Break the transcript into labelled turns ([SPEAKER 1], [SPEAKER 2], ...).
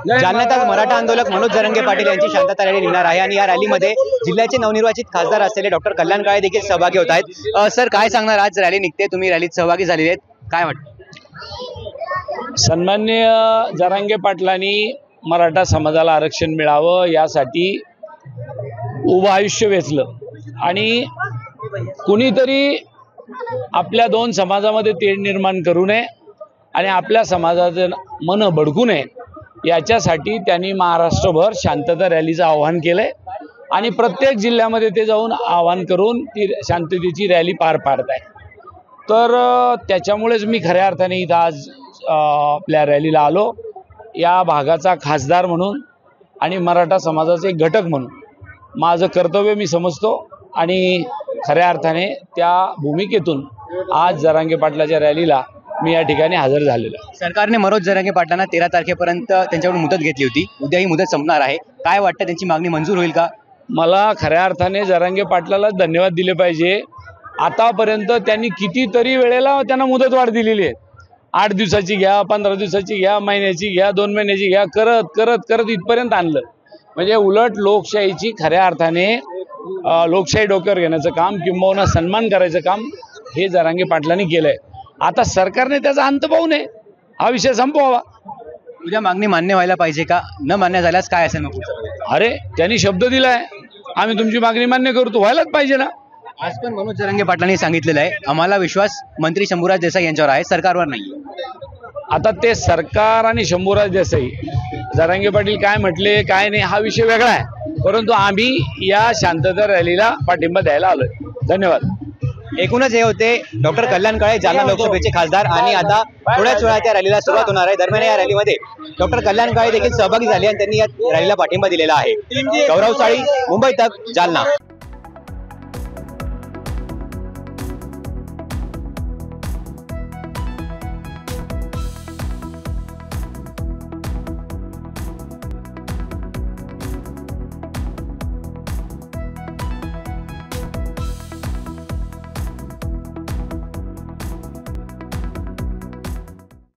[SPEAKER 1] जालन्यात आज मराठा आंदोलक मनोज जरांगे पाटील यांची शांतता रॅली निघणार आहे आणि या रॅलीमध्ये जिल्ह्याचे नवनिर्वाचित खासदार असलेले डॉक्टर कल्याण काळे देखील सहभागी होत आहेत। सर काय सांगणार, आज रॅली निघते, तुम्ही रॅलीत सहभागी झालेले आहेत, काय वाटतं?
[SPEAKER 2] सन्माननीय जरांगे पाटलांनी मराठा समाजाला आरक्षण मिळावं यासाठी उभं आयुष्य वेचलं आणि कुणीतरी आपल्या दोन समाजामध्ये तेढ निर्माण करू नये आणि आपल्या समाजाचं मन भडकू नये याच्यासाठी त्यांनी महाराष्ट्रभर शांतता रॅलीचं आवाहन केलंय आणि प्रत्येक जिल्ह्यामध्ये ते जाऊन आवाहन करून ती शांततेची रॅली पार पाडत आहे। तर त्याच्यामुळेच मी खऱ्या अर्थाने इथं आज आपल्या रॅलीला आलो। या भागाचा खासदार म्हणून आणि मराठा समाजाचे घटक म्हणून माझं कर्तव्य मी समजतो आणि खऱ्या अर्थाने त्या भूमिकेतून आज जरांगे पाटलाच्या रॅलीला मी या ठिकाणी हजर झालेलो आहे।
[SPEAKER 1] सरकारने मनोज जरांगे पाटलांना 13 तारखेपर्यंत त्यांच्याकडून मुदत घेतली होती, उद्या ही मुदत संपणार आहे, काय वाटतं, त्यांची मागणी मंजूर होईल का?
[SPEAKER 2] मला खऱ्या अर्थाने जरांगे पाटलाला धन्यवाद दिले पाहिजे। आतापर्यंत त्यांनी कितीतरी वेळेला त्यांना मुदतवाढ दिलेली आहे, 8 दिवसाची घ्या, 15 दिवसाची घ्या, महिन्याची घ्या, 2 महिन्याची घ्या, करत करत करत इथपर्यंत आणलं। म्हणजे उलट लोकशाहीची खऱ्या अर्थाने लोकशाही डोक्यावर घेण्याचं काम किंबहुना सन्मान करायचं काम हे जरांगे पाटलांनी केलंय। आता सरकारने त्याचा अंत पाहू नये, हा विषय संपवावा।
[SPEAKER 1] तुझ्या मागणी मान्य व्हायला पाहिजे का? न मान्य झाल्यास काय असेल मग?
[SPEAKER 2] अरे त्यांनी शब्द दिलाय, आम्ही तुमची मागणी मान्य करू, तो व्हायलाच पाहिजे ना।
[SPEAKER 1] आज पण मनोज जरांगे पाटलांनी सांगितलेलं आहे, आम्हाला विश्वास मंत्री शंभूराज देसाई यांच्यावर आहे, सरकारवर नाही।
[SPEAKER 2] आता ते सरकार आणि शंभूराज देसाई, जरांगे पाटील काय म्हटले काय नाही हा विषय वेगळा आहे, परंतु आम्ही या शांतता रॅलीला पाठिंबा द्यायला आलोय। धन्यवाद।
[SPEAKER 1] एकूणच हे होते डॉक्टर कल्याण काळे, जालना लोकसभेचे खासदार, आणि आता थोड्याच वेळात या रॅलीला सुरुवात होणार आहे। दरम्यान या रॅलीमध्ये डॉक्टर कल्याण काळे देखील सहभागी झाले आणि त्यांनी या रॅलीला पाठिंबा दिलेला आहे। गौरव साळी, मुंबई तक, जालना।